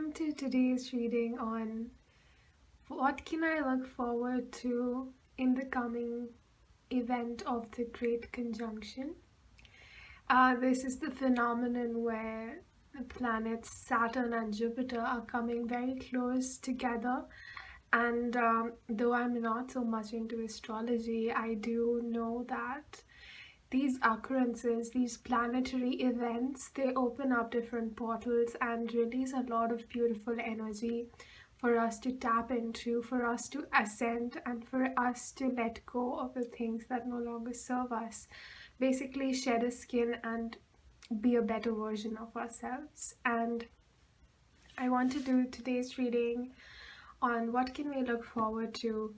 welcome to today's reading on what can I look forward to in the coming event of the Great Conjunction. This is the phenomenon where the planets Saturn and Jupiter are coming very close together, and though I'm not so much into astrology, I do know that these occurrences, these planetary events, they open up different portals and release a lot of beautiful energy for us to tap into, for us to ascend, and for us to let go of the things that no longer serve us. Basically, shed a skin and be a better version of ourselves. And I want to do today's reading on what can we look forward to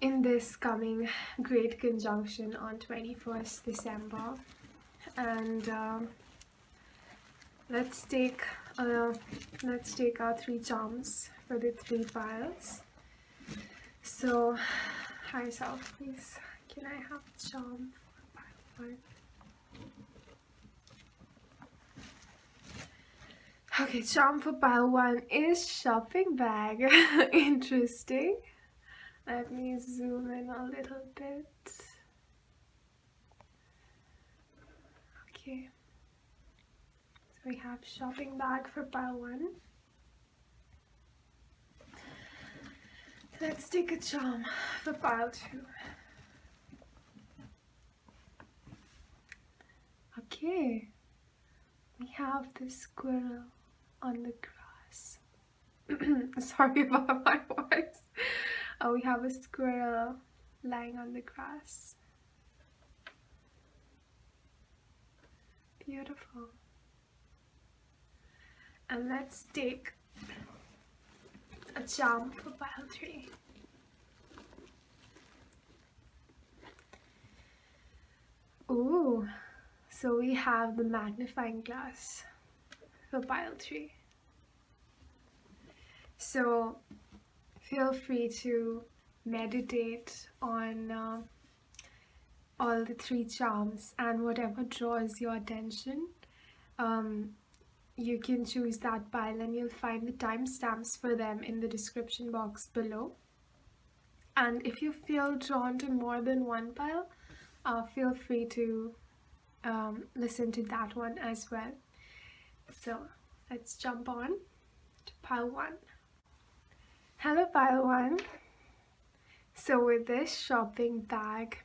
in this coming Great Conjunction on 21st December. And let's take our 3 charms for the 3 piles. So, hi self, please. Can I have a charm for pile 1? Okay, charm for pile 1 is shopping bag. Interesting. Let me zoom in a little bit. Okay. So we have shopping bag for pile 1. Let's take a charm for pile 2. Okay. We have the squirrel on the grass. Sorry about my voice. We have a squirrel lying on the grass. Beautiful. And let's take a charm for pile 3. Ooh, so we have the magnifying glass for pile 3. So feel free to meditate on all the 3 charms, and whatever draws your attention, you can choose that pile, and you'll find the timestamps for them in the description box below. And if you feel drawn to more than one pile, feel free to listen to that one as well. So let's jump on to pile 1. Hello pile 1. So with this shopping bag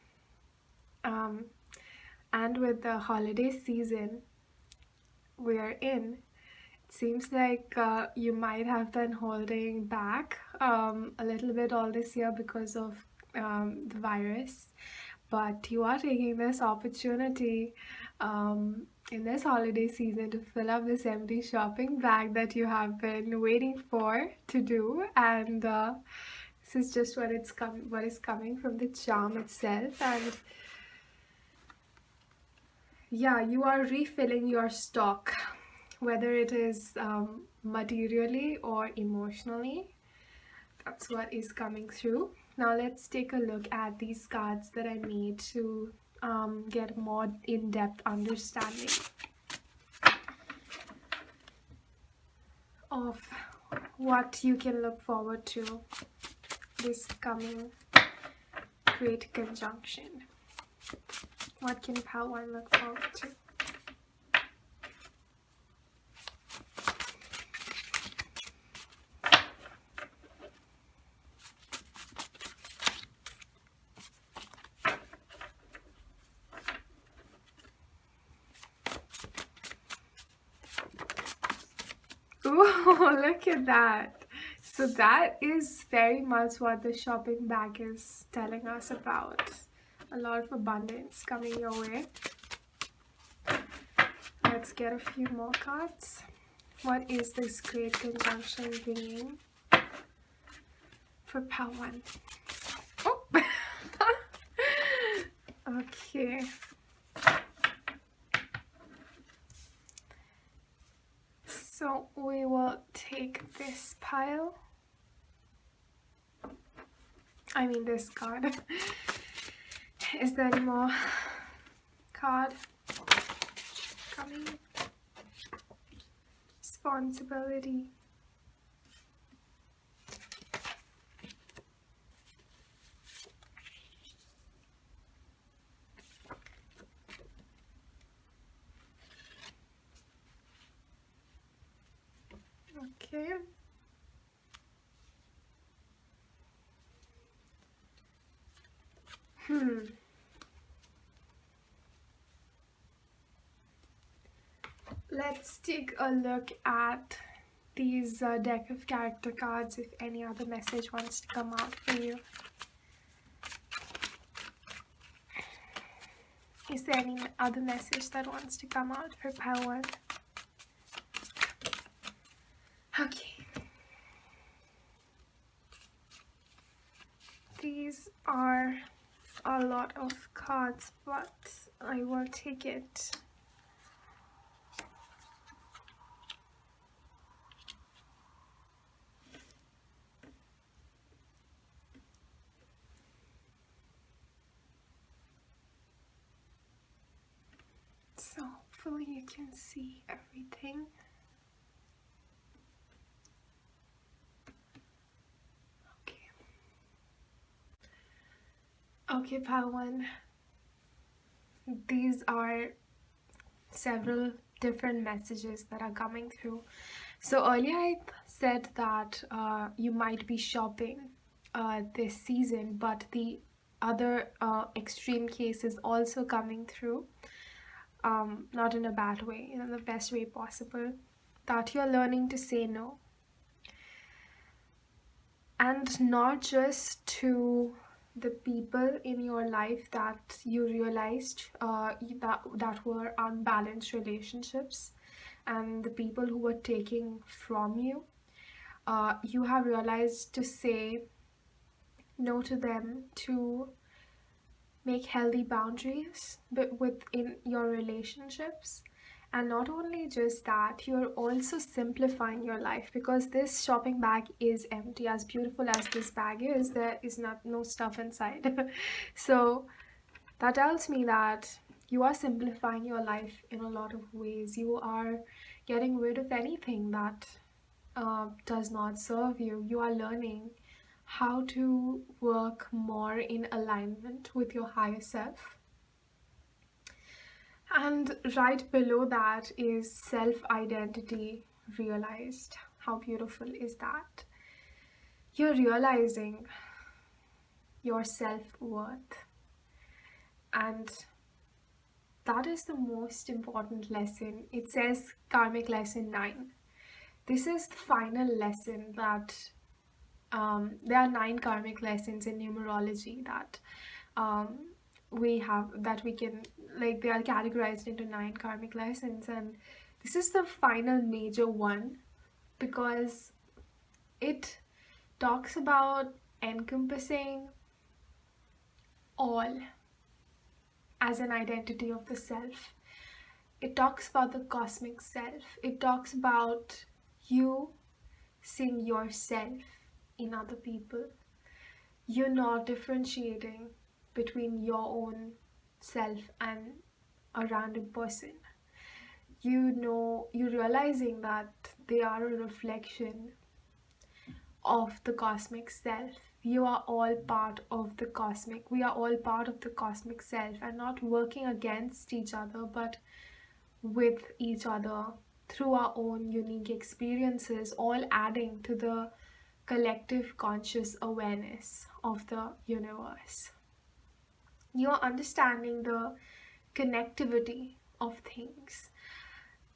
and with the holiday season we are in, it seems like you might have been holding back a little bit all this year because of the virus, but you are taking this opportunity in this holiday season to fill up this empty shopping bag that you have been waiting for to do. And this is just what is coming from the charm itself. And yeah, you are refilling your stock, whether it is materially or emotionally. That's what is coming through. Now let's take a look at these cards that I made to get more in-depth understanding of what you can look forward to this coming Great Conjunction. What can pile 1 look forward to? Ooh, look at that. So that is very much what the shopping bag is telling us about. A lot of abundance coming your way. Let's get a few more cards. What is this Great Conjunction bringing for pile 1? Oh! Okay. So we will take this pile. I mean this card. Is there any more card coming? Just responsibility. Okay. Let's take a look at these deck of character cards if any other message wants to come out for you. Is there any other message that wants to come out for pile 1? Okay. These are a lot of cards, but I will take it. So hopefully you can see everything. Okay, pile 1. These are several different messages that are coming through. So earlier I said that you might be shopping this season, but the other extreme case is also coming through, not in a bad way, in the best way possible, that you're learning to say no. And not just to the people in your life that you realized that were unbalanced relationships and the people who were taking from you, you have realized to say no to them, to make healthy boundaries within your relationships. And not only just that, you're also simplifying your life, because this shopping bag is empty. As beautiful as this bag is, there is no stuff inside. So that tells me that you are simplifying your life in a lot of ways. You are getting rid of anything that does not serve you. You are learning how to work more in alignment with your higher self. And right below that is self-identity realized. How beautiful is that? You're realizing your self-worth. And that is the most important lesson. It says karmic lesson 9. This is the final lesson that there are 9 karmic lessons in numerology that we can, like, they are categorized into 9 karmic lessons, and this is the final major one because it talks about encompassing all as an identity of the self. It talks about the cosmic self. It talks about you seeing yourself in other people. You're not differentiating between your own self and a random person. You're realizing that they are a reflection of the cosmic self. You are all part of the cosmic. We are all part of the cosmic self, and not working against each other, but with each other through our own unique experiences, all adding to the collective conscious awareness of the universe. You're understanding the connectivity of things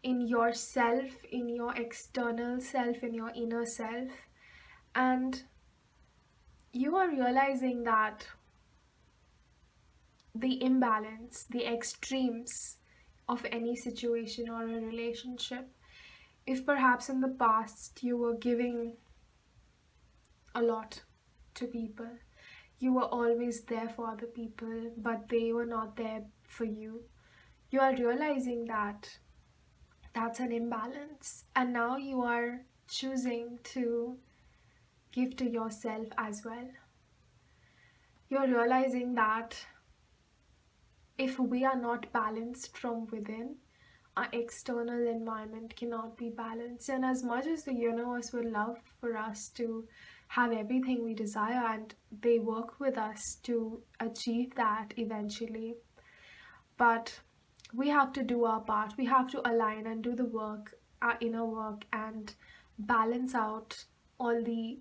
in yourself, in your external self, in your inner self, and you are realizing that the imbalance, the extremes of any situation or a relationship, if perhaps in the past you were giving a lot to people, you were always there for other people, but they were not there for you. You are realizing that that's an imbalance, and now you are choosing to give to yourself as well. You're realizing that if we are not balanced from within, our external environment cannot be balanced. And as much as the universe would love for us to have everything we desire, and they work with us to achieve that eventually, but we have to do our part. We have to align and do the work, our inner work, and balance out all the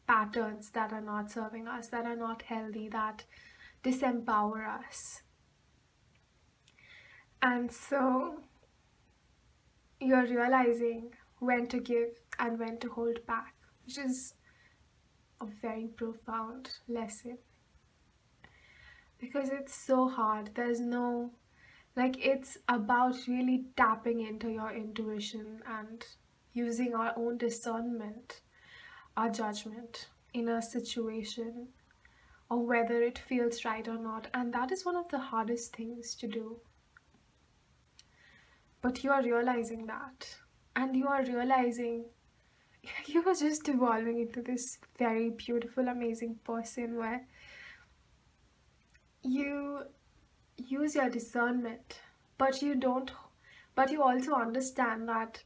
patterns that are not serving us, that are not healthy, that disempower us. And so you're realizing when to give and when to hold back, which is a very profound lesson, because it's so hard. There's no, like, it's about really tapping into your intuition and using our own discernment, our judgment in a situation, or whether it feels right or not. And that is one of the hardest things to do. But you are realizing that, and you are realizing you are just evolving into this very beautiful, amazing person where you use your discernment, but you also understand that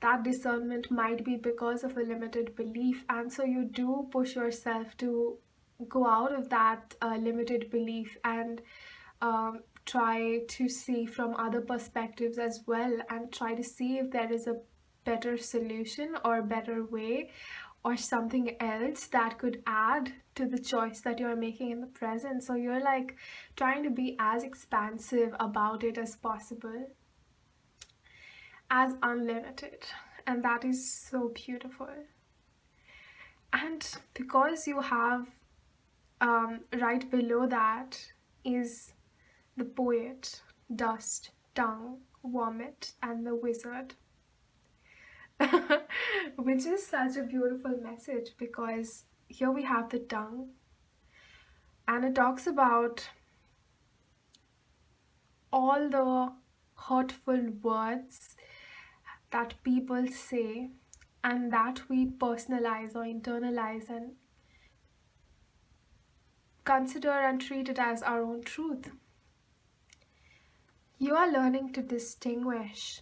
that discernment might be because of a limited belief, and so you do push yourself to go out of that limited belief and try to see from other perspectives as well, and try to see if there is a better solution or a better way or something else that could add to the choice that you're making in the present. So you're like trying to be as expansive about it as possible, as unlimited, and that is so beautiful. And because you have right below that is the poet, dust, tongue, vomit, and the wizard, which is such a beautiful message, because here we have the tongue, and it talks about all the hurtful words that people say and that we personalize or internalize and consider and treat it as our own truth. You are learning to distinguish.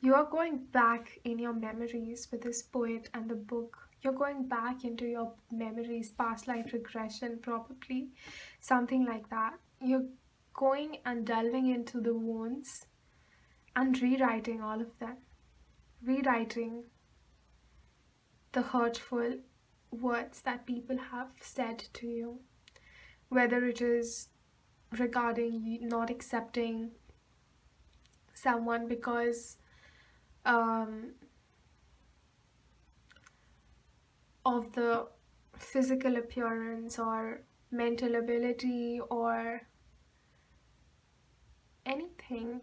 You are going back in your memories with this poet and the book. You're going back into your memories, past life regression, probably, something like that. You're going and delving into the wounds and rewriting all of them. Rewriting the hurtful words that people have said to you, whether it is regarding you not accepting someone because of the physical appearance or mental ability or anything,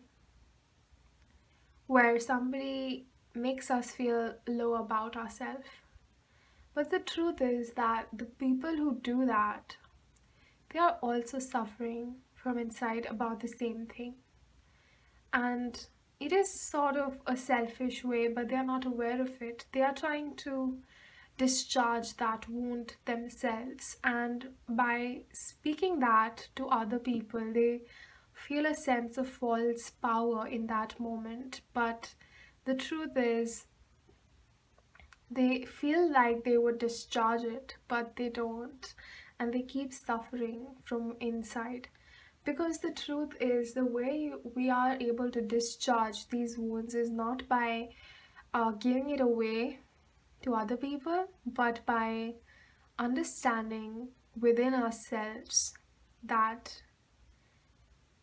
where somebody makes us feel low about ourselves. But the truth is that the people who do that, they are also suffering from inside about the same thing. And it is sort of a selfish way, but they are not aware of it. They are trying to discharge that wound themselves, and by speaking that to other people, they feel a sense of false power in that moment. But the truth is, they feel like they would discharge it, but they don't, and they keep suffering from inside. Because the truth is, the way we are able to discharge these wounds is not by giving it away to other people, but by understanding within ourselves that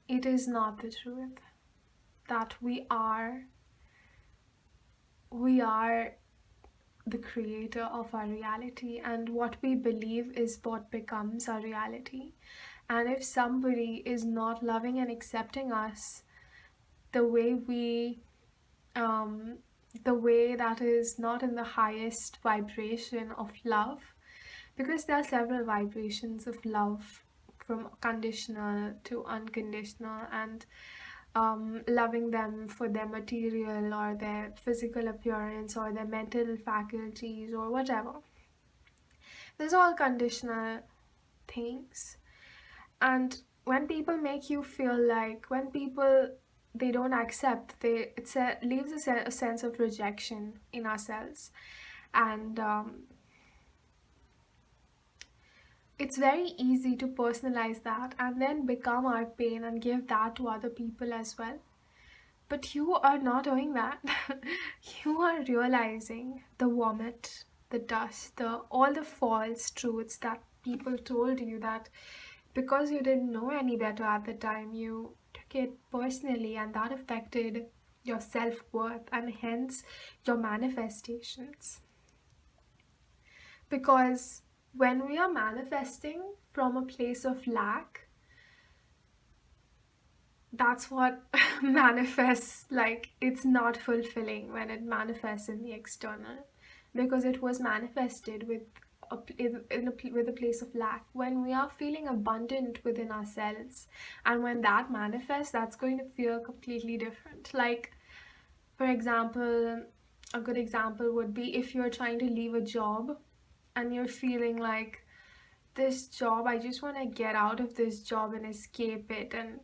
it is not the truth, that we are the creator of our reality, and what we believe is what becomes our reality. And if somebody is not loving and accepting us the way the way that is not in the highest vibration of love, because there are several vibrations of love, from conditional to unconditional, and loving them for their material or their physical appearance or their mental faculties or whatever. There's all conditional things. And when people make you feel like, when people they don't accept. It leaves a sense of rejection in ourselves, and it's very easy to personalize that and then become our pain and give that to other people as well. But you are not doing that. You are realizing the vomit, the dust, the all the false truths that people told you, that because you didn't know any better at the time, you took it personally, and that affected your self-worth and hence your manifestations. Because when we are manifesting from a place of lack, that's what manifests, like it's not fulfilling when it manifests in the external, because it was manifested with with a place of lack. When we are feeling abundant within ourselves, and when that manifests, that's going to feel completely different. Like, for example, a good example would be if you're trying to leave a job and you're feeling like, this job, I just want to get out of this job and escape it, and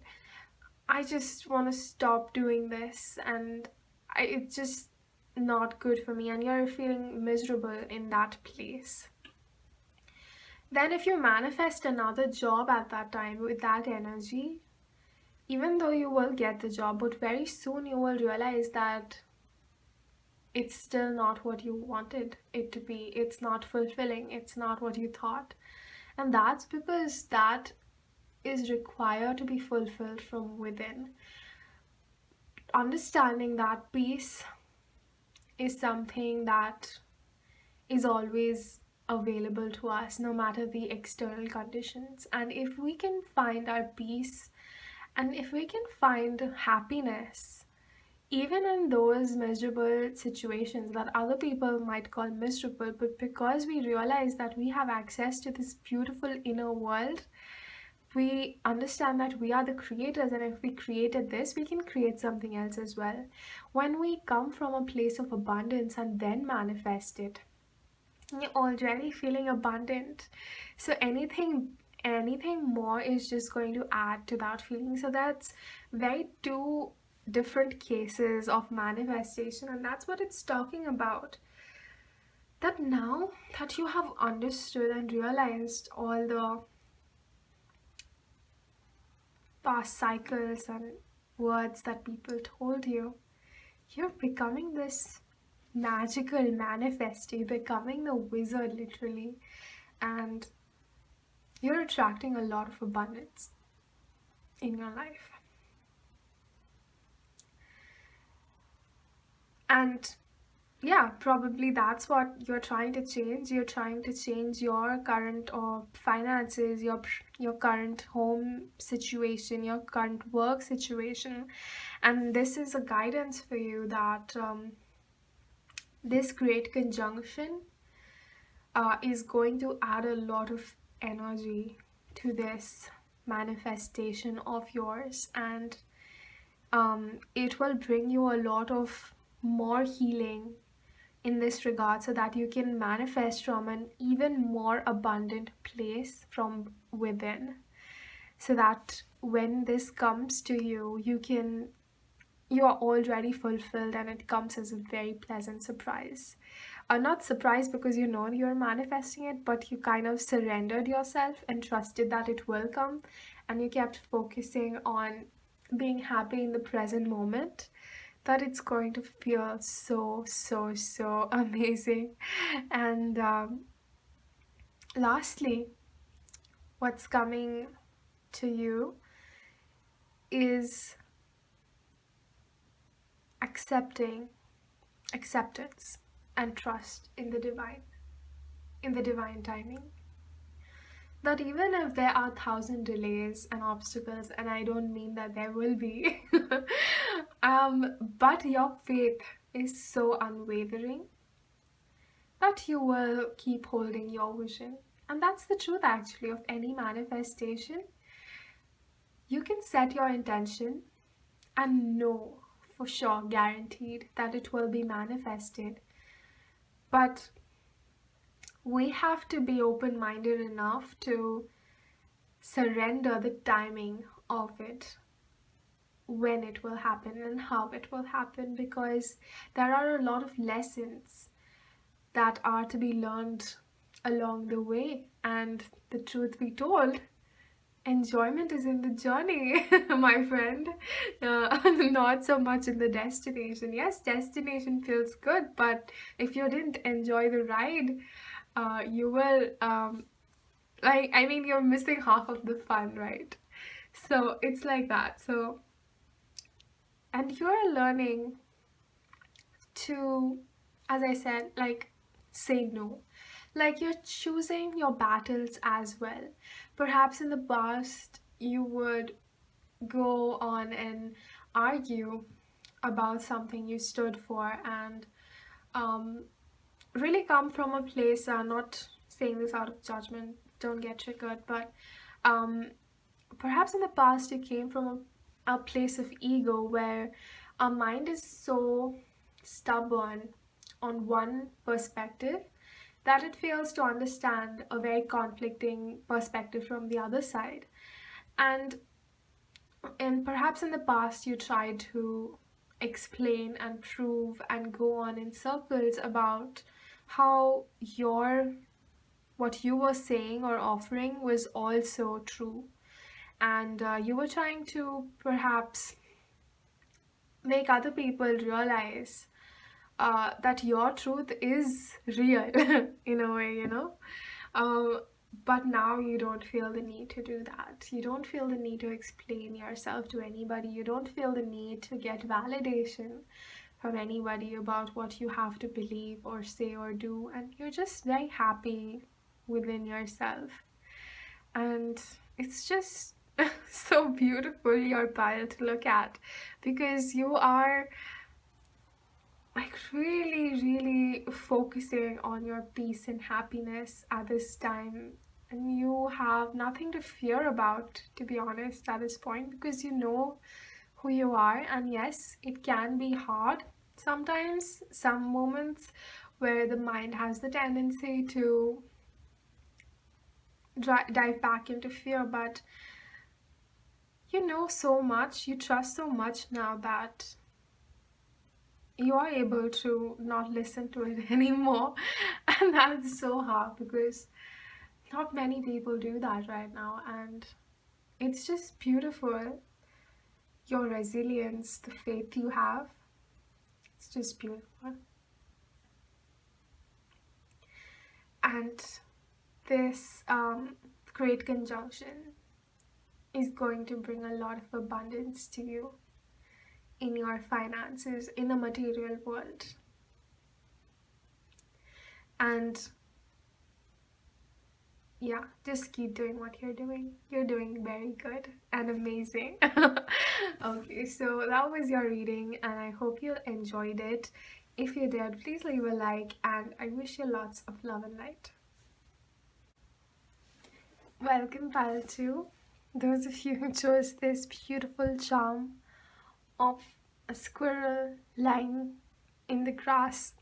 I just want to stop doing this, and it's just not good for me, and you're feeling miserable in that place. Then, if you manifest another job at that time with that energy, even though you will get the job, but very soon you will realize that it's still not what you wanted it to be. It's not fulfilling. It's not what you thought. And that's because that is required to be fulfilled from within. Understanding that peace is something that is always available to us no matter the external conditions. And if we can find our peace, and if we can find happiness even in those miserable situations that other people might call miserable, but because we realize that we have access to this beautiful inner world, we understand that we are the creators, and if we created this, we can create something else as well. When we come from a place of abundance and then manifest it, you're already feeling abundant. So anything more is just going to add to that feeling. So that's very two different cases of manifestation, and that's what it's talking about. That now that you have understood and realized all the past cycles and words that people told you, you're becoming this magical manifester, you're becoming the wizard literally, and you're attracting a lot of abundance in your life. And yeah, probably that's what you're trying to change. You're trying to change your current finances, your current home situation, your current work situation, and this is a guidance for you that this great conjunction is going to add a lot of energy to this manifestation of yours, and it will bring you a lot of more healing in this regard, so that you can manifest from an even more abundant place from within, so that when this comes to you, you are already fulfilled, and it comes as a very pleasant surprise. Not surprise because you know you're manifesting it, but you kind of surrendered yourself and trusted that it will come, and you kept focusing on being happy in the present moment, that it's going to feel so amazing. And lastly, what's coming to you is acceptance and trust in the divine timing. That even if there are 1,000 delays and obstacles, and I don't mean that there will be, but your faith is so unwavering that you will keep holding your vision. And that's the truth actually of any manifestation. You can set your intention and know for sure, guaranteed, that it will be manifested. But we have to be open-minded enough to surrender the timing of it. when it will happen and how it will happen, because there are a lot of lessons that are to be learned along the way. And the truth be told, enjoyment is in the journey, my friend, not so much in the destination. Yes, destination feels good, but if you didn't enjoy the ride, you will, I mean, you're missing half of the fun, right? So it's like that. So, and you're learning to, as I said, like, say no. Like, you're choosing your battles as well. Perhaps in the past, you would go on and argue about something you stood for, and um, really come from a place, not saying this out of judgment, don't get triggered, but um, perhaps in the past you came from a place of ego where our mind is so stubborn on one perspective that it fails to understand a very conflicting perspective from the other side. And perhaps in the past you tried to explain and prove and go on in circles about how what you were saying or offering was also true, and you were trying to perhaps make other people realize that your truth is real in a way, um, but now you don't feel the need to do that. You don't feel the need to explain yourself to anybody. You don't feel the need to get validation from anybody about what you have to believe or say or do. And you're just very happy within yourself. And it's just so beautiful, your pile to look at, because you are like really, really focusing on your peace and happiness at this time. And you have nothing to fear about, to be honest, at this point, because you know who you are. And yes, it can be hard sometimes, some moments where the mind has the tendency to dive back into fear, but you know so much, you trust so much now that you are able to not listen to it anymore. And that's so hard because not many people do that right now, and it's just beautiful. Your resilience, the faith you have, it's just beautiful. And this great conjunction is going to bring a lot of abundance to you in your finances, in the material world. And yeah, just keep doing what you're doing. You're doing very good and amazing. Okay, so that was your reading, and I hope you enjoyed it. If you did, please leave a like, and I wish you lots of love and light. Welcome, pile 2. Those of you who chose this beautiful charm of a squirrel lying in the grass.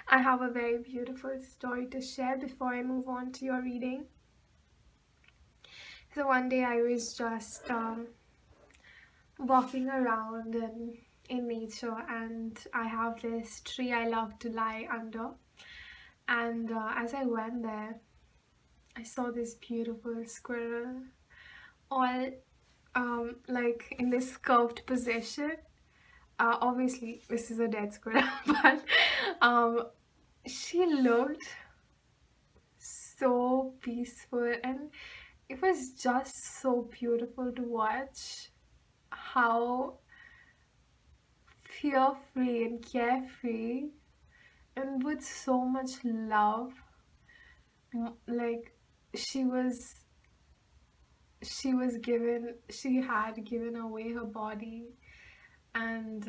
I have a very beautiful story to share before I move on to your reading. So one day I was just walking around in nature, and I have this tree I love to lie under, and as I went there, I saw this beautiful squirrel all like in this curved position. Obviously this is a dead squirrel, but she looked so peaceful, and it was just so beautiful to watch how fear-free and carefree and with so much love, like she was she had given away her body and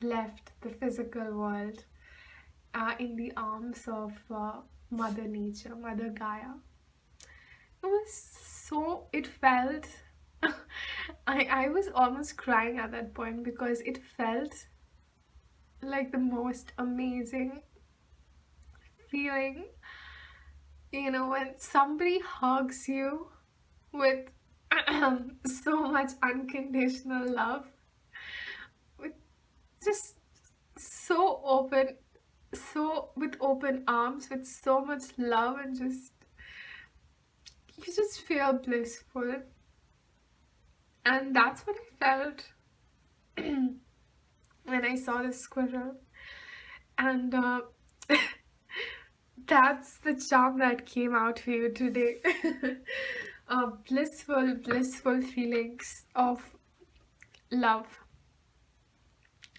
left the physical world in the arms of Mother Nature, Mother Gaia. It felt, I was almost crying at that point because it felt like the most amazing feeling, when somebody hugs you with so much unconditional love, with just so open, so with open arms, with so much love, and just you just feel blissful. And that's what I felt when I saw the squirrel. And that's the charm that came out for you today. Blissful feelings of love,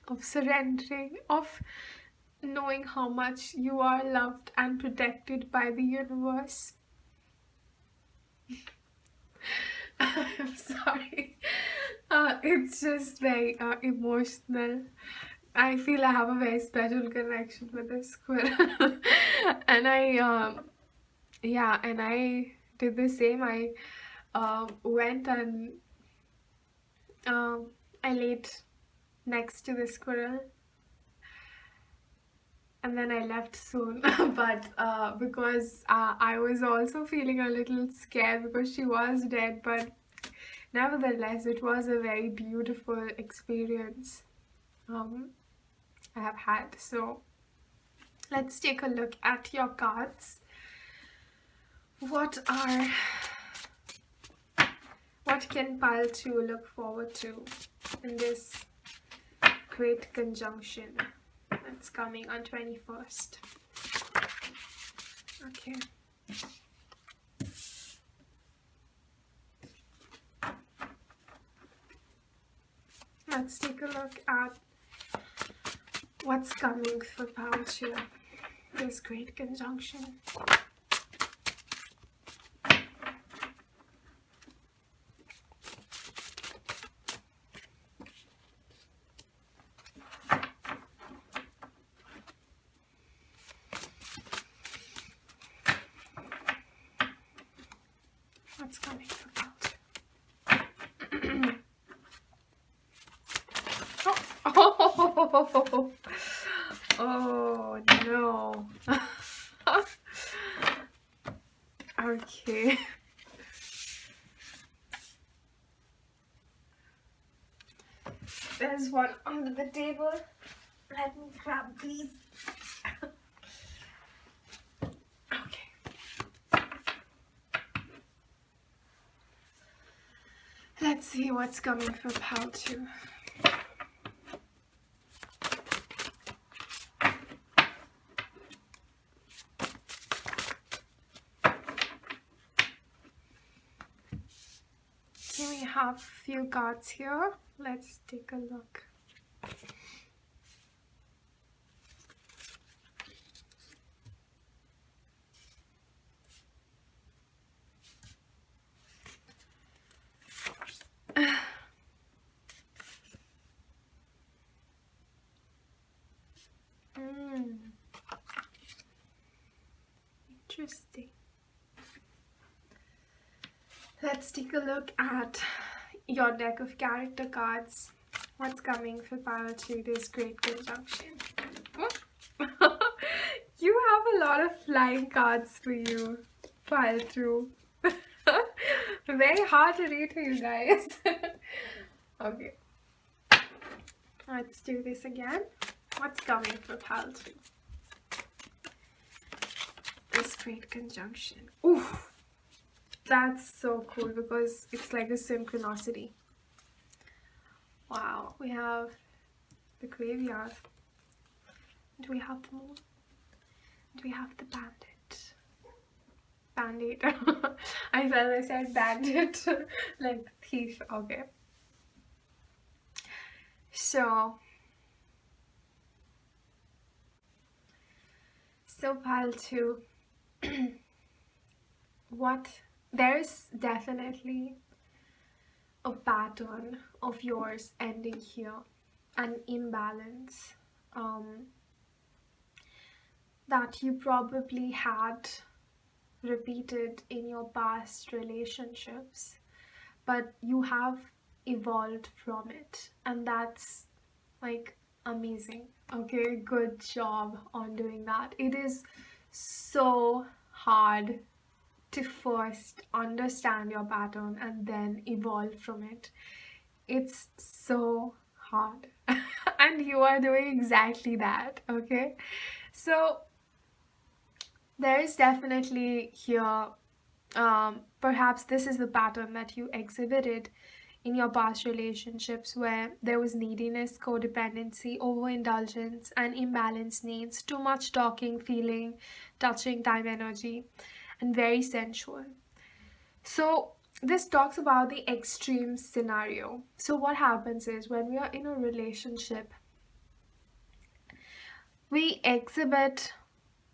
of surrendering, of knowing how much you are loved and protected by the universe. I'm sorry. It's just very emotional. I feel I have a very special connection with this squirrel. And yeah, and I did the same. I went and I laid next to the squirrel, and then I left soon. But because I was also feeling a little scared because she was dead, but nevertheless, it was a very beautiful experience I have had. So let's take a look at your cards. What can Pile 2 look forward to in this great conjunction that's coming on 21st? Okay. Let's take a look at what's coming for Pile 2, this great conjunction. What's coming for Pile 2? Oh, oh no. Okay. There's one under the table. Let me grab these. Okay. Let's see what's coming for Pile 2. Okay, we have a few cards here. Let's take a look. Interesting. Let's take a look at your deck of character cards. What's coming for Pile 2, this great conjunction? You have a lot of flying cards for you, Pile 2. Very hard to read for you guys. Okay. Let's do this again. What's coming for Pile 2? This great conjunction. Ooh, that's so cool because it's like a synchronicity. Wow, we have the graveyard. Do we have the moon? Do we have the bandit? Bandit. I thought I said bandit. Like thief. Okay. So Pile 2. There's definitely a pattern of yours ending here, an imbalance that you probably had repeated in your past relationships, but you have evolved from it, and that's like amazing. Okay, good job on doing that. It is so hard to first understand your pattern and then evolve from it. It's so hard. And you are doing exactly that, okay? So there is definitely here, perhaps this is the pattern that you exhibited in your past relationships where there was neediness, codependency, overindulgence, and imbalanced needs, too much talking, feeling, touching, time, energy, and very sensual. So, this talks about the extreme scenario. So, what happens is when we are in a relationship, we exhibit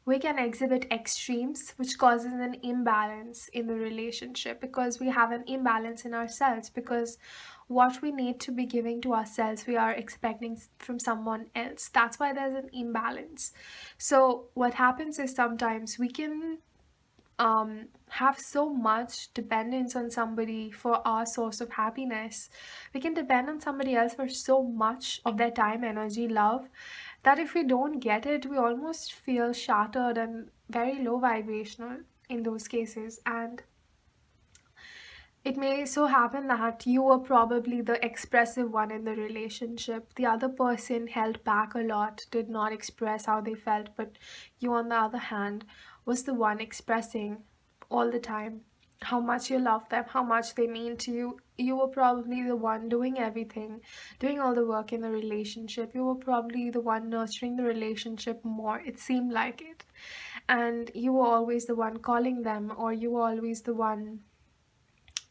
we can exhibit extremes, which causes an imbalance in the relationship because we have an imbalance in ourselves, because what we need to be giving to ourselves we are expecting from someone else. That's why there's an imbalance. So what happens is sometimes we can have so much dependence on somebody for our source of happiness. We can depend on somebody else for so much of their time, energy, love, that if we don't get it, we almost feel shattered and very low vibrational in those cases. And it may so happen that you were probably the expressive one in the relationship. The other person held back a lot, did not express how they felt, but you, on the other hand, was the one expressing all the time how much you love them, how much they mean to you. You were probably the one doing everything, doing all the work in the relationship. You were probably the one nurturing the relationship more. It seemed like it. And you were always the one calling them, or you were always the one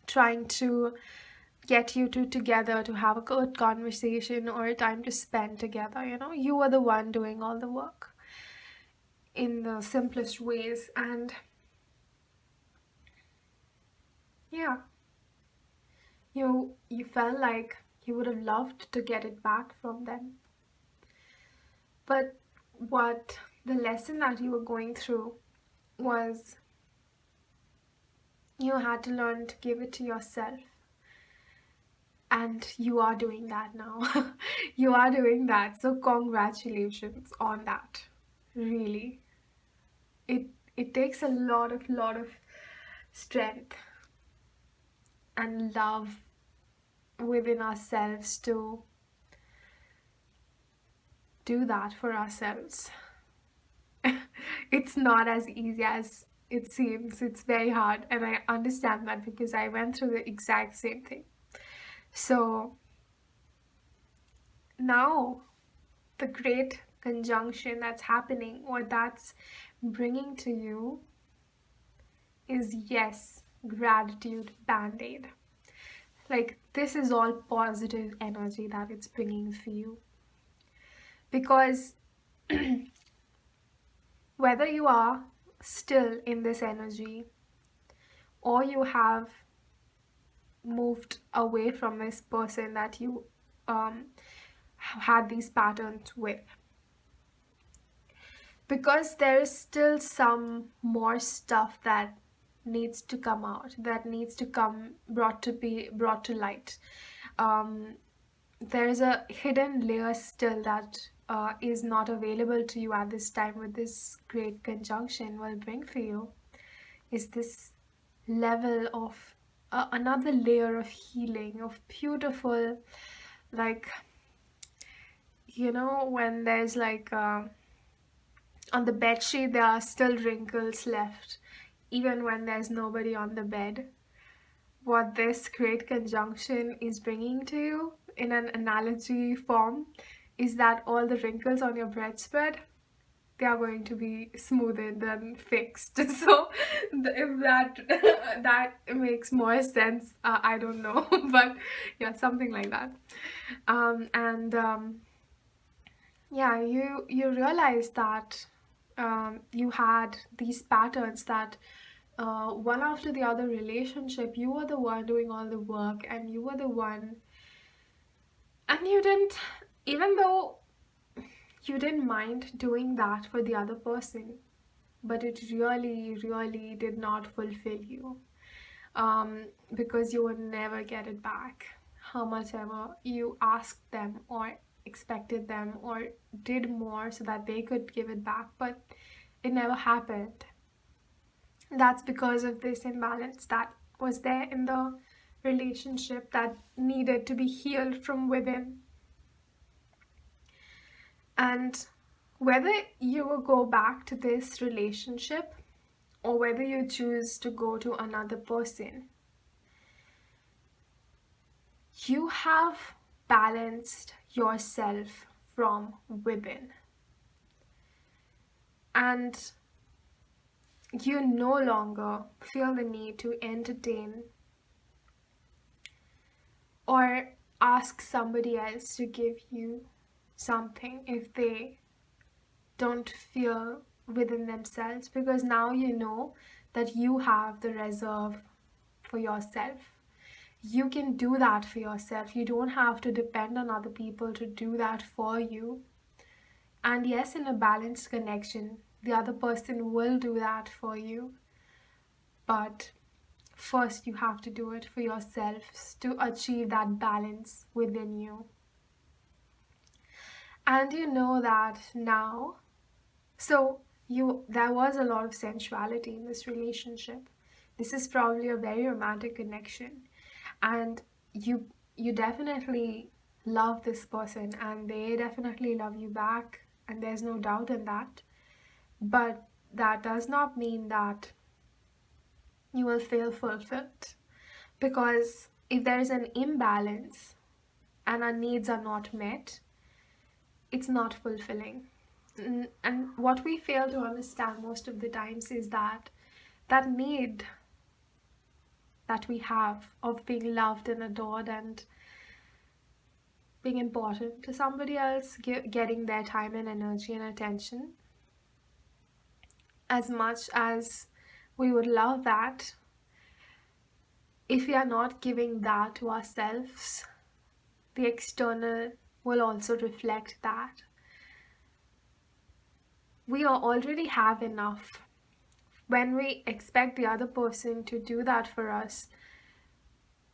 trying to get you two together to have a good conversation or a time to spend together. You were the one doing all the work in the simplest ways. And yeah, you felt like you would have loved to get it back from them. But what the lesson that you were going through was you had to learn to give it to yourself. And you are doing that now. You are doing that. So congratulations on that. Really. It it takes a lot of strength and love within ourselves to do that for ourselves. It's not as easy as it seems. It's very hard, and I understand that because I went through the exact same thing. So now the great conjunction that's happening, or that's bringing to you, is yes, gratitude band-aid. Like, this is all positive energy that it's bringing for you. Because whether you are still in this energy or you have moved away from this person that you had these patterns with, because there is still some more stuff that needs to come out, that needs to be brought to light. There's a hidden layer still that is not available to you at this time. With this great conjunction will bring for you is this level of another layer of healing, of beautiful, like, when there's like on the bed sheet there are still wrinkles left even when there's nobody on the bed. What this great conjunction is bringing to you in an analogy form is that all the wrinkles on your bedspread, they are going to be smoothed and fixed. So if that that makes more sense, I don't know. But yeah, something like that. And yeah, you realize that you had these patterns that one after the other relationship, you were the one doing all the work, and you were the one, and you didn't, even though you didn't mind doing that for the other person, but it really did not fulfill you, because you would never get it back, how much ever you asked them or expected them or did more so that they could give it back, but it never happened. That's because of this imbalance that was there in the relationship that needed to be healed from within. And whether you will go back to this relationship or whether you choose to go to another person, you have balanced yourself from within. And you no longer feel the need to entertain or ask somebody else to give you something if they don't feel within themselves, because now you know that you have the reserve for yourself. You can do that for yourself. You don't have to depend on other people to do that for you. And yes, in a balanced connection, the other person will do that for you. But first, you have to do it for yourselves to achieve that balance within you. And you know that now. So there was a lot of sensuality in this relationship. This is probably a very romantic connection. And you definitely love this person and they definitely love you back, and there's no doubt in that. But that does not mean that you will feel fulfilled, because if there is an imbalance and our needs are not met, it's not fulfilling. And what we fail to understand most of the times is that that need that we have of being loved and adored and being important to somebody else, getting their time and energy and attention, as much as we would love that, if we are not giving that to ourselves, the external will also reflect that. We already have enough. When we expect the other person to do that for us,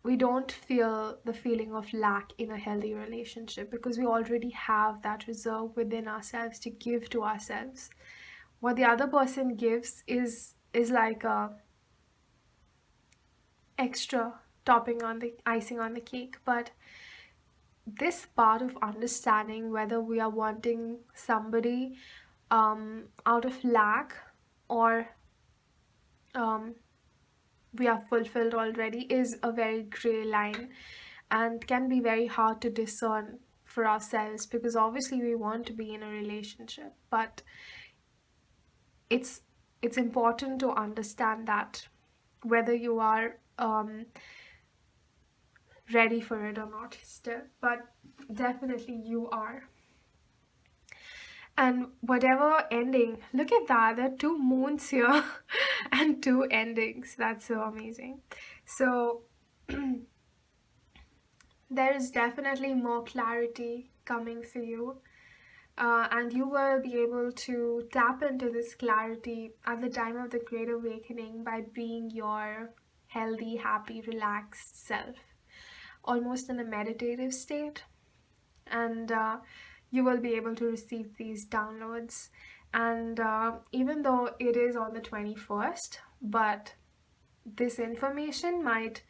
we don't feel the feeling of lack in a healthy relationship, because we already have that reserve within ourselves to give to ourselves. What the other person gives is like a extra topping on the icing on the cake. But this part of understanding whether we are wanting somebody out of lack, or we are fulfilled already, is a very gray line and can be very hard to discern for ourselves, because obviously we want to be in a relationship, but it's important to understand that whether you are ready for it or not still, but definitely you are. And whatever ending, look at that, there are two moons here and two endings. That's so amazing. So there is definitely more clarity coming for you. And you will be able to tap into this clarity at the time of the Great Awakening by being your healthy, happy, relaxed self, almost in a meditative state. And you will be able to receive these downloads. And even though it is on the 21st, but this information might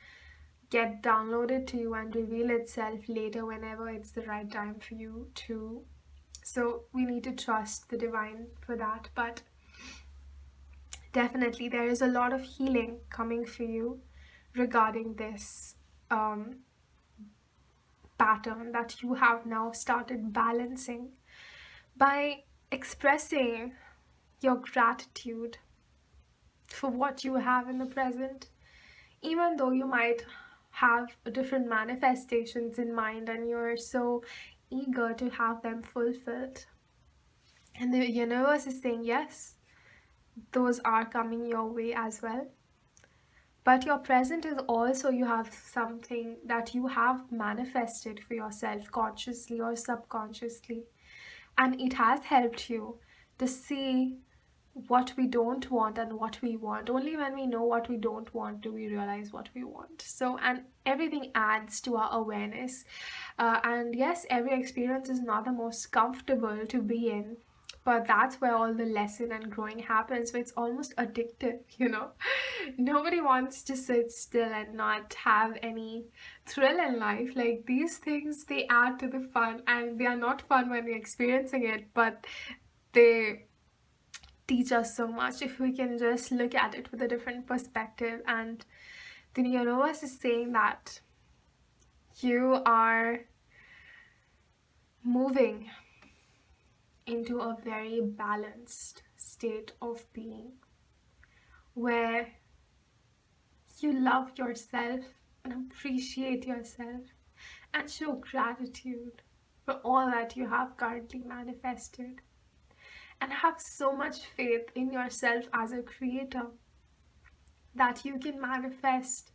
get downloaded to you and reveal itself later whenever it's the right time for you to. So we need to trust the divine for that. But definitely there is a lot of healing coming for you regarding this pattern that you have now started balancing by expressing your gratitude for what you have in the present, even though you might have different manifestations in mind and you're so eager to have them fulfilled. And the universe is saying, yes, those are coming your way as well. But your present is also, you have something that you have manifested for yourself consciously or subconsciously. And it has helped you to see what we don't want and what we want. Only when we know what we don't want do we realize what we want. So, and everything adds to our awareness. And yes, every experience is not the most comfortable to be in, but that's where all the lesson and growing happens. So it's almost addictive, you know. Nobody wants to sit still and not have any thrill in life. Like these things, they add to the fun, and they are not fun when you're experiencing it, but they teach us so much if we can just look at it with a different perspective. And the universe is saying that you are moving into a very balanced state of being where you love yourself and appreciate yourself and show gratitude for all that you have currently manifested, and have so much faith in yourself as a creator that you can manifest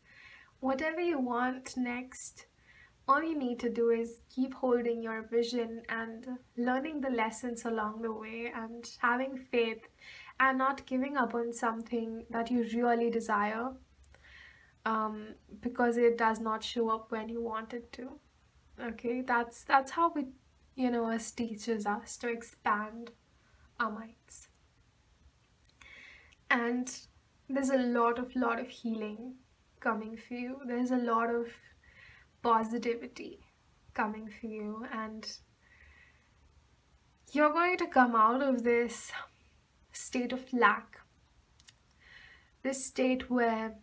whatever you want next. All you need to do is keep holding your vision and learning the lessons along the way and having faith and not giving up on something that you really desire, because it does not show up when you want it to. Okay, that's how we, universe teaches us to expand our minds. And there's a lot of healing coming for you. There's a lot of positivity coming for you, and you're going to come out of this state of lack, this state where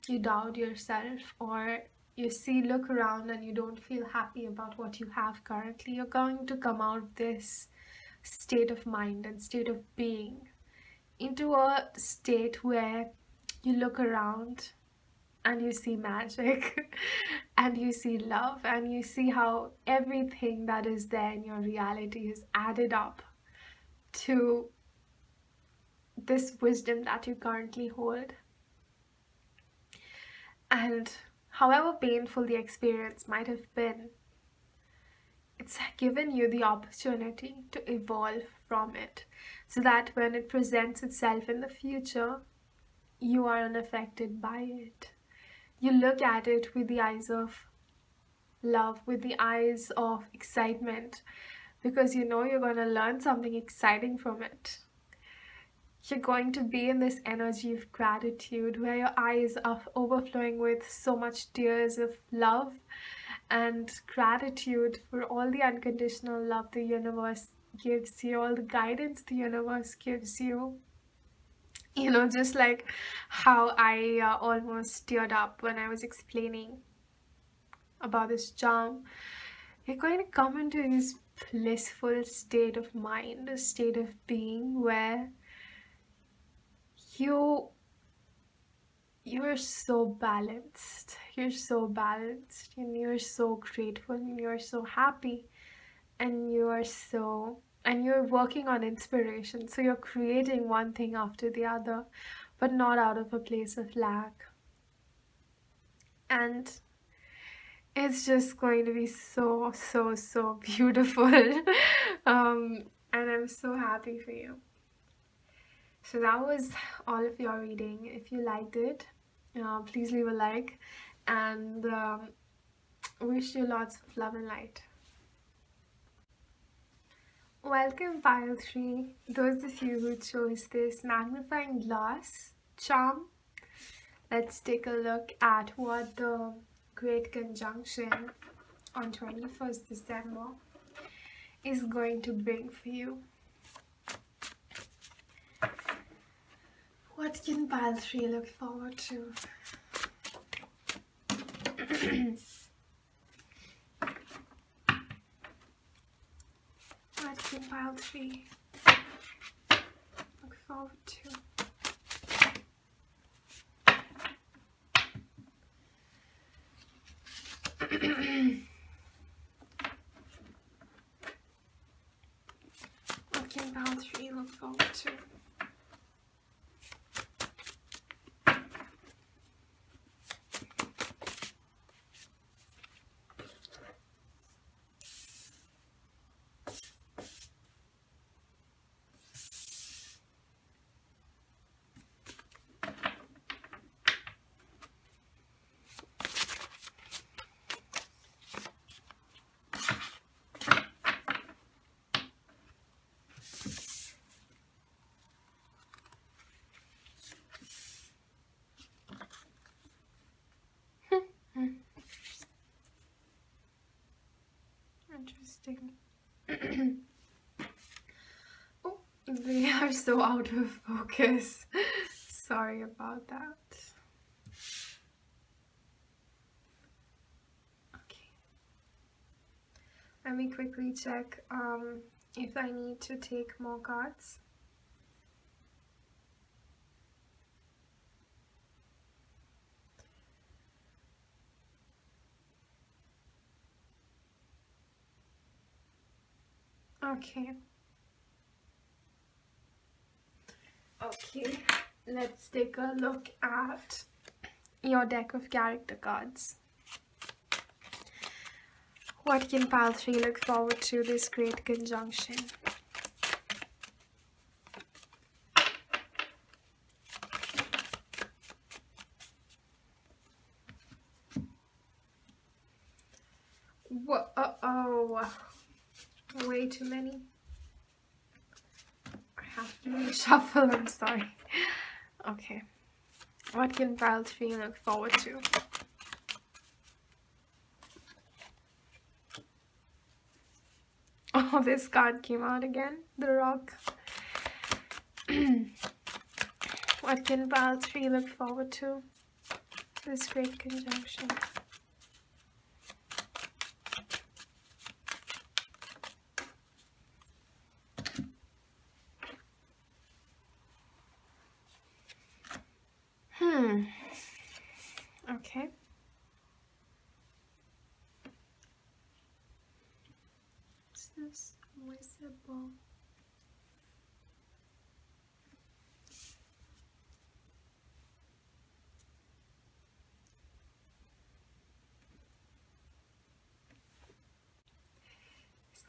you doubt yourself, or look around and you don't feel happy about what you have currently. You're going to come out of this state of mind and state of being into a state where you look around and you see magic and you see love, and you see how everything that is there in your reality is added up to this wisdom that you currently hold. And however painful the experience might have been, it's given you the opportunity to evolve from it, so that when it presents itself in the future, you are unaffected by it. You look at it with the eyes of love, with the eyes of excitement, because you know you're going to learn something exciting from it. You're going to be in this energy of gratitude where your eyes are overflowing with so much tears of love and gratitude for all the unconditional love the universe gives you, all the guidance the universe gives you. You know, just like how I almost teared up when I was explaining about this charm. You're going to come into this blissful state of mind, a state of being where you're so balanced. You're so balanced, and you're so grateful, and you're so happy, and you're working on inspiration. So you're creating one thing after the other, but not out of a place of lack. And it's just going to be so beautiful. And I'm so happy for you. So that was all of your reading. If you liked it, please leave a like, and wish you lots of love and light. Welcome, pile 3. Those of you who chose this magnifying glass charm, let's take a look at what the Great Conjunction on 21st December is going to bring for you. What can pile 3 look forward to? What can pile 3 look forward to? What can pile 3 look forward to? interesting. Oh, they are so out of focus. Sorry about that. Okay. Let me quickly check if I need to take more cards. Okay. Okay, let's take a look at your deck of character cards. What can pile 3 look forward to this great conjunction? Uh-oh. Way too many. I have to reshuffle, I'm sorry. Okay. What can pile 3 look forward to? Oh, this card came out again. The Rock. What can pile 3 look forward to? This great conjunction. Okay. What's this? Visible.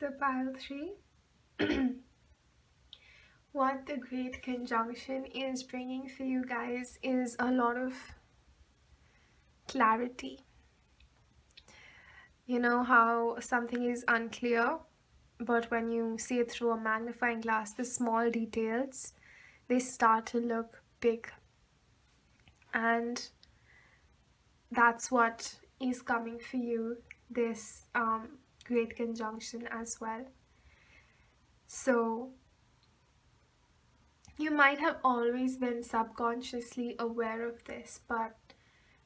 So pile 3. What the great conjunction is bringing for you guys is a lot of clarity. You know how something is unclear, but when you see it through a magnifying glass, the small details, they start to look big. And that's what is coming for you this great conjunction as well. So you might have always been subconsciously aware of this, but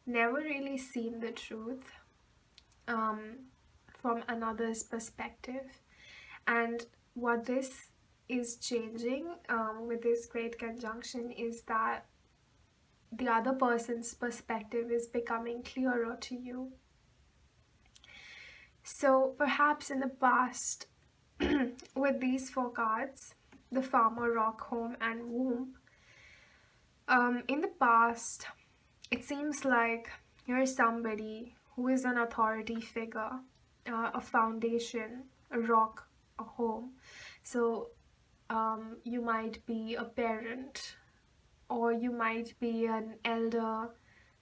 never really seen the truth from another's perspective. And what this is changing with this great conjunction is that the other person's perspective is becoming clearer to you. So perhaps in the past, with these 4 cards, the Farmer, Rock, Home, and Womb, in the past, it seems like you're somebody who is an authority figure, a foundation, a rock, a home. So you might be a parent, or you might be an elder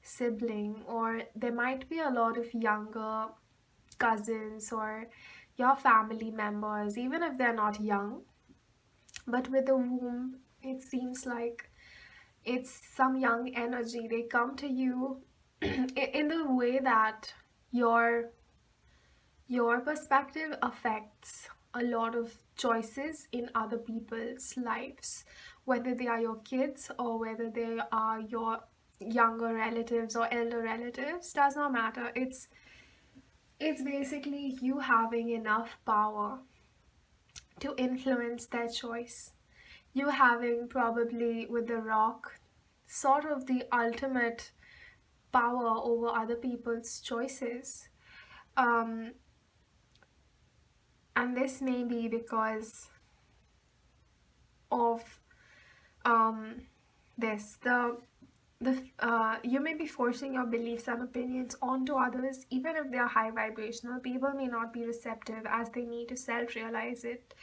sibling, or there might be a lot of younger cousins or your family members, even if they're not young. But with the womb, it seems like it's some young energy. They come to you in the way that your perspective affects a lot of choices in other people's lives, whether they are your kids or whether they are your younger relatives or elder relatives, does not matter. It's basically you having enough power to influence their choice. You having probably with the Rock sort of the ultimate power over other people's choices. And this may be because of this. You may be forcing your beliefs and opinions onto others, even if they are high vibrational. People may not be receptive as they need to self-realize it.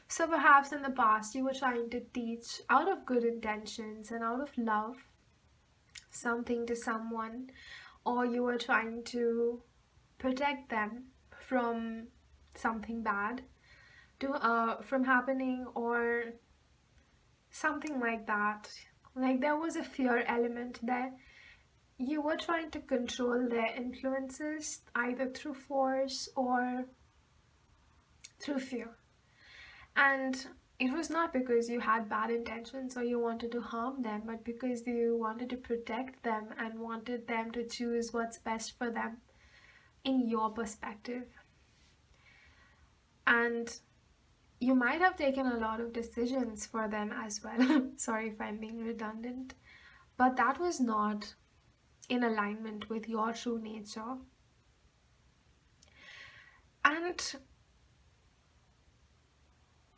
So perhaps in the past you were trying to teach out of good intentions and out of love something to someone, or you were trying to protect them from something bad from happening, or something like that. Like there was a fear element there. You were trying to control their influences either through force or through fear. And it was not because you had bad intentions or you wanted to harm them, but because you wanted to protect them and wanted them to choose what's best for them in your perspective. And you might have taken a lot of decisions for them as well. Sorry if I'm being redundant. But that was not in alignment with your true nature. And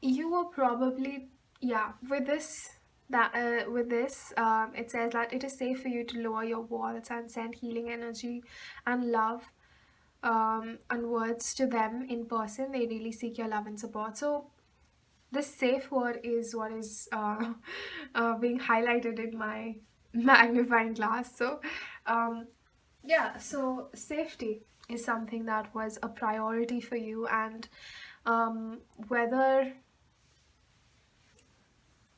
you were probably, yeah, it says that it is safe for you to lower your walls and send healing energy and love and words to them in person. They really seek your love and support. So this safe word is what is being highlighted in my magnifying glass. So yeah, so safety is something that was a priority for you, and whether,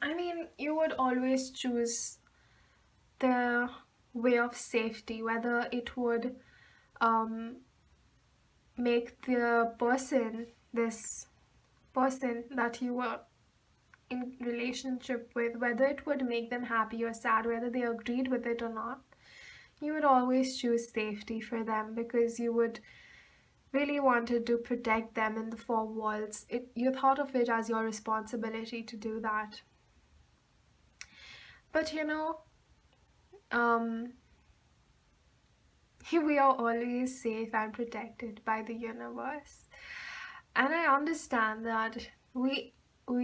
I mean, you would always choose the way of safety, whether it would um, make this person that you were in relationship with, whether it would make them happy or sad, whether they agreed with it or not, you would always choose safety for them because you would really wanted to protect them in the four walls. You thought of it as your responsibility to do that. But um, we are always safe and protected by the universe. And I understand that we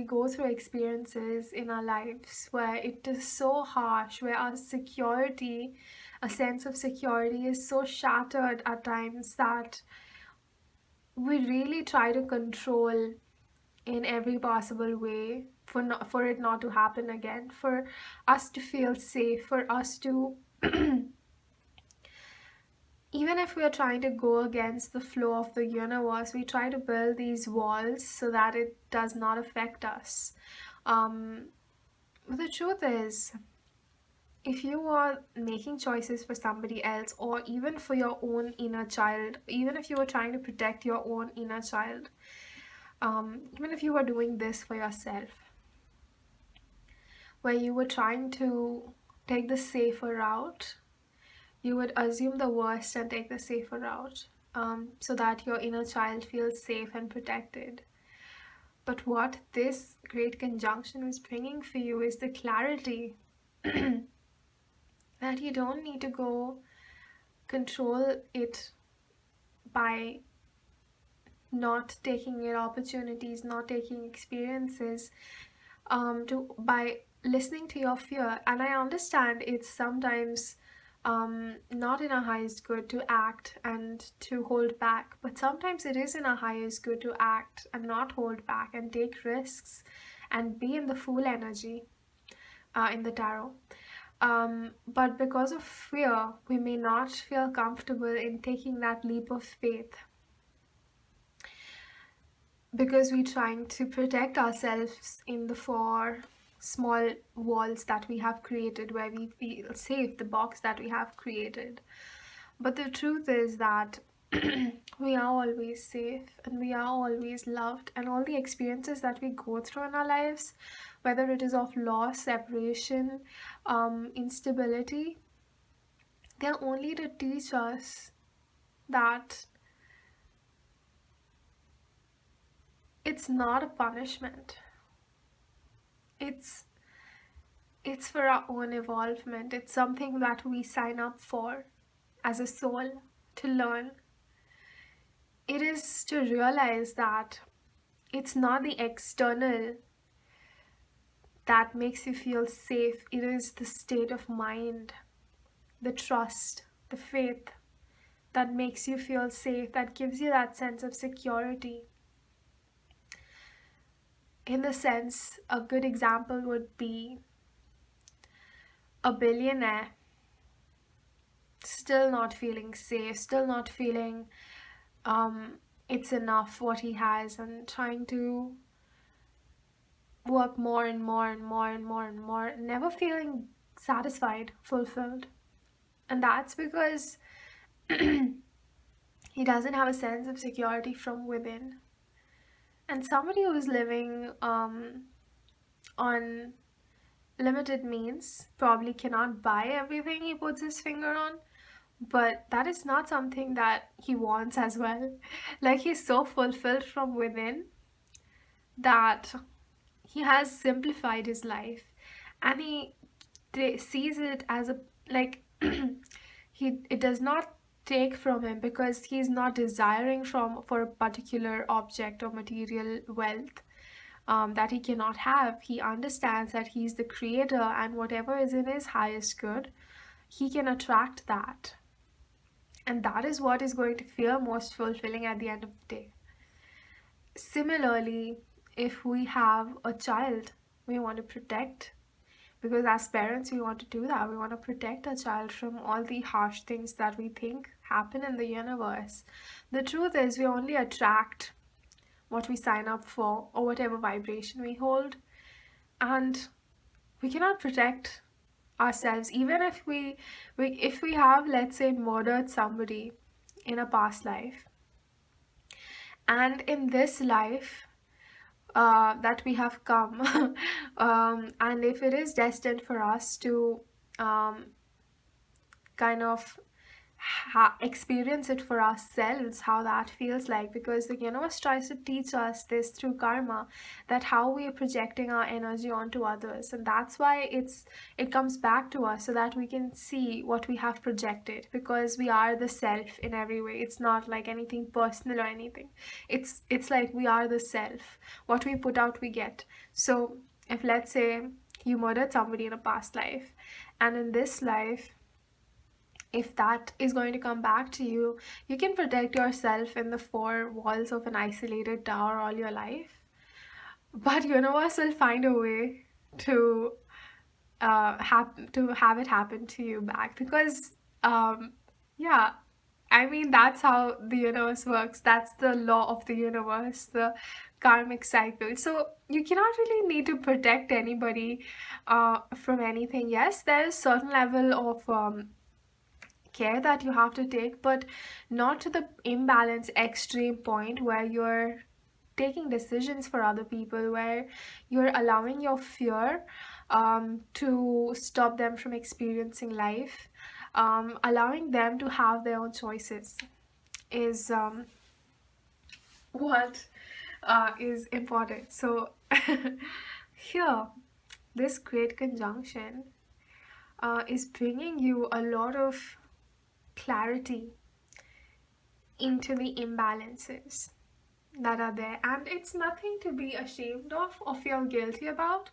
go through experiences in our lives where it is so harsh, where our security, a sense of security is so shattered at times that we really try to control in every possible way for it not to happen again, for us to feel safe, for us to even if we are trying to go against the flow of the universe, we try to build these walls so that it does not affect us. But the truth is, if you are making choices for somebody else, or even for your own inner child, even if you are trying to protect your own inner child, even if you were doing this for yourself, where you were trying to take the safer route, you would assume the worst and take the safer route, so that your inner child feels safe and protected. But what this great conjunction is bringing for you is the clarity that you don't need to go control it by not taking your opportunities, not taking experiences, by listening to your fear. And I understand it's sometimes not in our highest good to act and to hold back, but sometimes it is in our highest good to act and not hold back and take risks and be in the full energy in the tarot. But because of fear, we may not feel comfortable in taking that leap of faith because we're trying to protect ourselves in the four small walls that we have created where we feel safe, the box that we have created. But the truth is that we are always safe and we are always loved, and all the experiences that we go through in our lives, whether it is of loss, separation, instability, they're only to teach us that it's not a punishment. It's for our own evolvement. It's something that we sign up for as a soul to learn. It is to realize that it's not the external that makes you feel safe. It is the state of mind, the trust, the faith that makes you feel safe, that gives you that sense of security. In the sense, a good example would be a billionaire still not feeling safe, still not feeling it's enough what he has, and trying to work more and more and more and more and more, never feeling satisfied, fulfilled. And that's because he doesn't have a sense of security from within. And somebody who's living on limited means probably cannot buy everything he puts his finger on, but that is not something that he wants as well. Like, he's so fulfilled from within that he has simplified his life, and he sees it as a, like, he, it does not take from him because he's not desiring from for a particular object or material wealth that he cannot have. He understands that he's the creator, and whatever is in his highest good, he can attract that. And that is what is going to feel most fulfilling at the end of the day. Similarly, if we have a child we want to protect, because as parents we want to do that, we want to protect our child from all the harsh things that we think happen in the universe. The truth is, we only attract what we sign up for or whatever vibration we hold, and we cannot protect ourselves. Even if we have, let's say, murdered somebody in a past life, and in this life that we have come, and if it is destined for us to kind of experience it for ourselves, how that feels like, because the universe tries to teach us this through karma, that how we are projecting our energy onto others, and that's why it comes back to us, so that we can see what we have projected, because we are the self in every way. It's not like anything personal or anything. It's like we are the self. What we put out we get. So if, let's say, you murdered somebody in a past life, and in this life, if that is going to come back to you, you can protect yourself in the four walls of an isolated tower all your life. But universe will find a way to have it happen to you back, because yeah, I mean, that's how the universe works. That's the law of the universe, the karmic cycle. So you cannot really need to protect anybody from anything. Yes, there is certain level of care that you have to take, but not to the imbalance extreme point where you're taking decisions for other people, where you're allowing your fear to stop them from experiencing life, allowing them to have their own choices is what is important. So here, this great conjunction is bringing you a lot of clarity into the imbalances that are there, and it's nothing to be ashamed of or feel guilty about,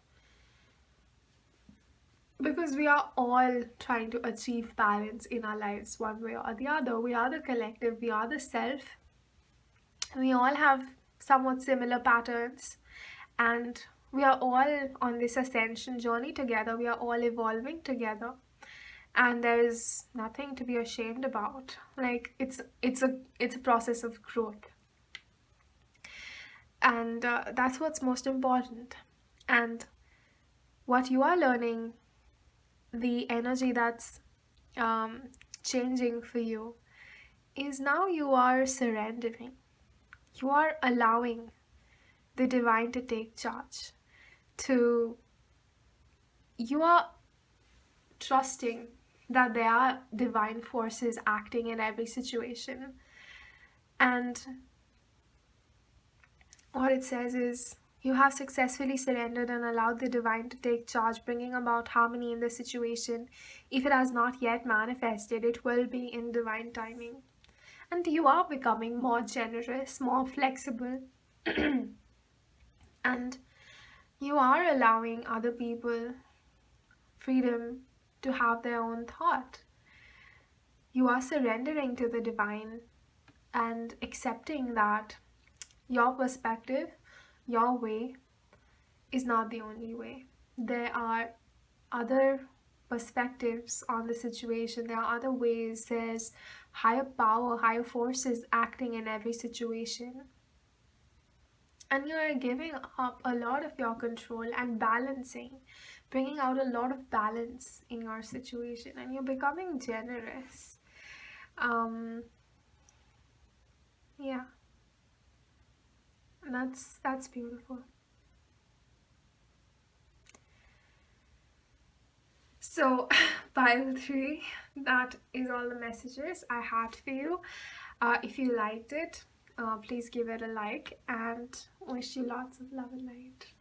because we are all trying to achieve balance in our lives one way or the other. We are the collective, we are the self, we all have somewhat similar patterns, and we are all on this ascension journey together. We are all evolving together, and there's nothing to be ashamed about. Like, it's a process of growth, and that's what's most important. And what you are learning, the energy that's um, changing for you, is now you are surrendering, you are allowing the divine to take charge, to you are trusting that there are divine forces acting in every situation. And what it says is, you have successfully surrendered and allowed the divine to take charge, bringing about harmony in the situation. If it has not yet manifested, it will be in divine timing. And you are becoming more generous, more flexible, and you are allowing other people freedom to have their own thought. You are surrendering to the divine and accepting that your perspective, your way, is not the only way. There are other perspectives on the situation, there are other ways, there's higher power, higher forces acting in every situation. And you are giving up a lot of your control and balancing, bringing out a lot of balance in your situation, and you're becoming generous. Yeah, that's beautiful. So, pile 3, that is all the messages I had for you. If you liked it, please give it a like, and wish you lots of love and light.